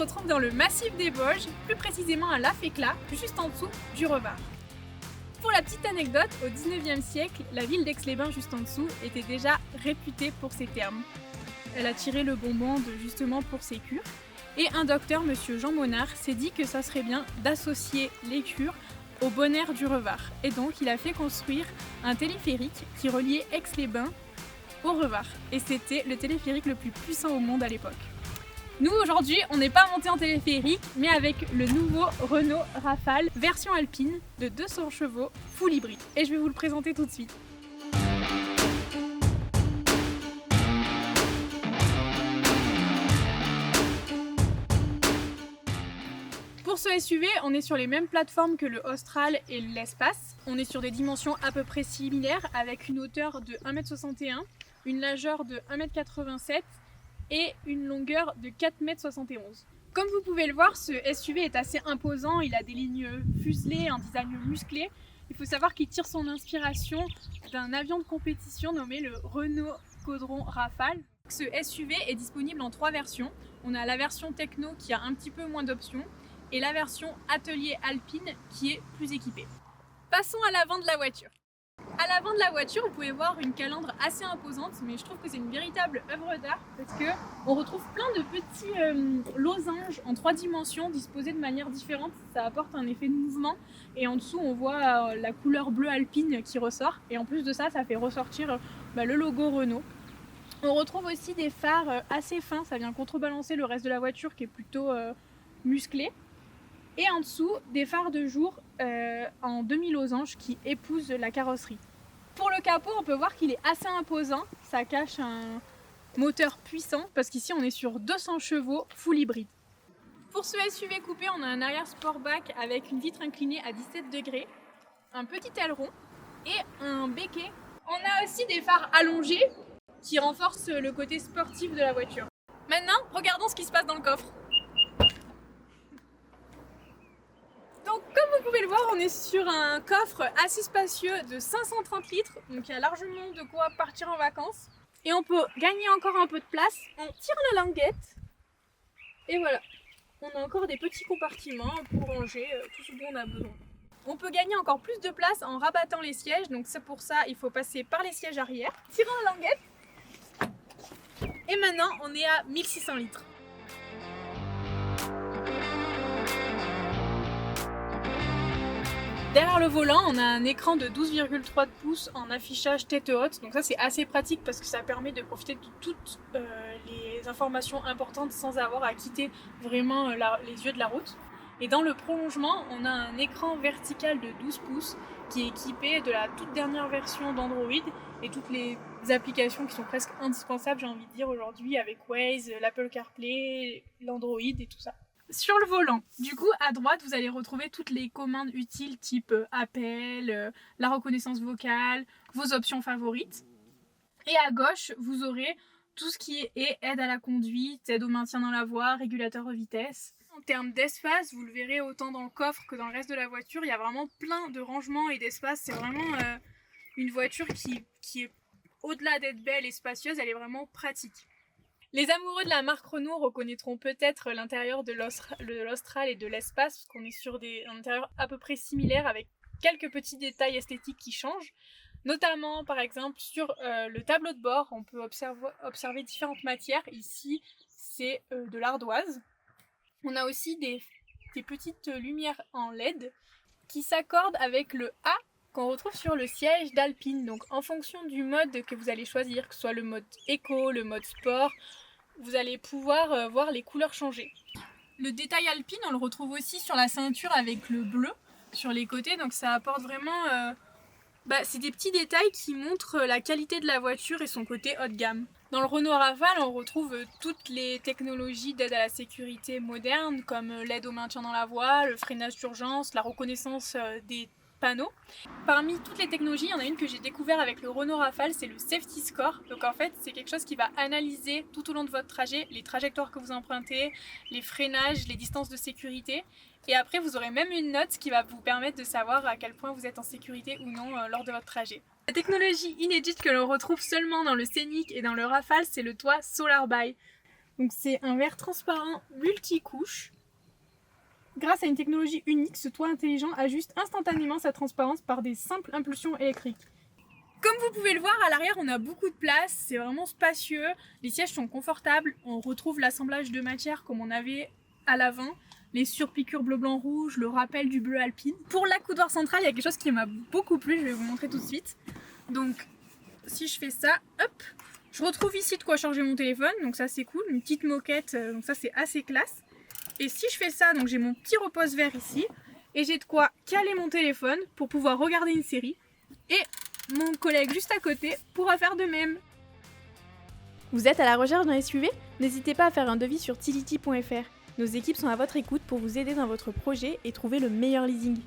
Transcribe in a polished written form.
retrouve dans le massif des Vosges, plus précisément à La Fécla, juste en dessous du Revard. Pour la petite anecdote, au 19e siècle, la ville d'Aix-les-Bains, juste en dessous, était déjà réputée pour ses thermes. Elle a tiré le bon bande justement pour ses cures. Et un docteur, monsieur Jean Monard, s'est dit que ça serait bien d'associer les cures au bon air du Revard. Et donc, il a fait construire un téléphérique qui reliait Aix-les-Bains au Revard. Et c'était le téléphérique le plus puissant au monde à l'époque. Nous, aujourd'hui, on n'est pas monté en téléphérique, mais avec le nouveau Renault Rafale version alpine de 200 chevaux full hybride. Et je vais vous le présenter tout de suite. Pour ce SUV, on est sur les mêmes plateformes que le Austral et l'Espace. On est sur des dimensions à peu près similaires avec une hauteur de 1m61, une largeur de 1m87 et une longueur de 4m71. Comme vous pouvez le voir, ce SUV est assez imposant, il a des lignes fuselées, un design musclé. Il faut savoir qu'il tire son inspiration d'un avion de compétition nommé le Renault Caudron Rafale. Ce SUV est disponible en 3 versions. On a la version Techno qui a un petit peu moins d'options et la version Atelier Alpine qui est plus équipée. Passons à l'avant de la voiture. À l'avant de la voiture, vous pouvez voir une calandre assez imposante, mais je trouve que c'est une véritable œuvre d'art parce que on retrouve plein de petits losanges en 3 dimensions disposés de manière différente. Ça apporte un effet de mouvement et en dessous on voit la couleur bleu alpine qui ressort et en plus de ça, ça fait ressortir le logo Renault. On retrouve aussi des phares assez fins, ça vient contrebalancer le reste de la voiture qui est plutôt musclé. Et en dessous, des phares de jour en demi-losange qui épousent la carrosserie. Pour le capot, on peut voir qu'il est assez imposant. Ça cache un moteur puissant parce qu'ici, on est sur 200 chevaux full hybride. Pour ce SUV coupé, on a un arrière sportback avec une vitre inclinée à 17 degrés, un petit aileron et un béquet. On a aussi des phares allongés qui renforcent le côté sportif de la voiture. Maintenant, regardons ce qui se passe dans le coffre. Donc comme vous pouvez le voir, on est sur un coffre assez spacieux de 530 litres, donc il y a largement de quoi partir en vacances. Et on peut gagner encore un peu de place, on tire la languette, et voilà, on a encore des petits compartiments pour ranger tout ce dont on a besoin. On peut gagner encore plus de place en rabattant les sièges, donc c'est pour ça il faut passer par les sièges arrière. Tirons la languette, et maintenant on est à 1600 litres. Derrière le volant, on a un écran de 12,3 pouces en affichage tête haute. Donc ça c'est assez pratique parce que ça permet de profiter de toutes les informations importantes sans avoir à quitter vraiment les yeux de la route. Et dans le prolongement, on a un écran vertical de 12 pouces qui est équipé de la toute dernière version d'Android et toutes les applications qui sont presque indispensables, j'ai envie de dire aujourd'hui, avec Waze, l'Apple CarPlay, l'Android et tout ça. Sur le volant, du coup, à droite, vous allez retrouver toutes les commandes utiles type appel, la reconnaissance vocale, vos options favorites. Et à gauche, vous aurez tout ce qui est aide à la conduite, aide au maintien dans la voie, régulateur de vitesse. En termes d'espace, vous le verrez autant dans le coffre que dans le reste de la voiture, il y a vraiment plein de rangements et d'espace. C'est vraiment une voiture qui est, au-delà d'être belle et spacieuse, elle est vraiment pratique. Les amoureux de la marque Renault reconnaîtront peut-être l'intérieur de l'Austral et de l'Espace, parce qu'on est sur un intérieur à peu près similaire avec quelques petits détails esthétiques qui changent. Notamment, par exemple, sur le tableau de bord, on peut observer différentes matières. Ici, c'est de l'ardoise. On a aussi des petites lumières en LED qui s'accordent avec le A qu'on retrouve sur le siège d'Alpine. Donc en fonction du mode que vous allez choisir, que ce soit le mode éco, le mode sport, vous allez pouvoir voir les couleurs changer. Le détail Alpine, on le retrouve aussi sur la ceinture avec le bleu sur les côtés, donc ça apporte vraiment... c'est des petits détails qui montrent la qualité de la voiture et son côté haut de gamme. Dans le Renault Rafale, on retrouve toutes les technologies d'aide à la sécurité moderne, comme l'aide au maintien dans la voie, le freinage d'urgence, la reconnaissance des panneaux. Parmi toutes les technologies, il y en a une que j'ai découvert avec le Renault Rafale, c'est le Safety Score. Donc en fait, c'est quelque chose qui va analyser tout au long de votre trajet les trajectoires que vous empruntez, les freinages, les distances de sécurité. Et après, vous aurez même une note qui va vous permettre de savoir à quel point vous êtes en sécurité ou non lors de votre trajet. La technologie inédite que l'on retrouve seulement dans le Scénic et dans le Rafale, c'est le toit Solar by. Donc c'est un verre transparent multicouche. Grâce à une technologie unique, ce toit intelligent ajuste instantanément sa transparence par des simples impulsions électriques. Comme vous pouvez le voir, à l'arrière, on a beaucoup de place, c'est vraiment spacieux, les sièges sont confortables, on retrouve l'assemblage de matières comme on avait à l'avant, les surpiqûres bleu, blanc, rouge, le rappel du bleu alpine. Pour l'accoudoir central, il y a quelque chose qui m'a beaucoup plu, je vais vous montrer tout de suite. Donc, si je fais ça, hop, je retrouve ici de quoi charger mon téléphone, donc ça c'est cool, une petite moquette, donc ça c'est assez classe. Et si je fais ça, donc j'ai mon petit repose-verre ici, et j'ai de quoi caler mon téléphone pour pouvoir regarder une série, et mon collègue juste à côté pourra faire de même. Vous êtes à la recherche d'un SUV ? N'hésitez pas à faire un devis sur tility.fr. Nos équipes sont à votre écoute pour vous aider dans votre projet et trouver le meilleur leasing.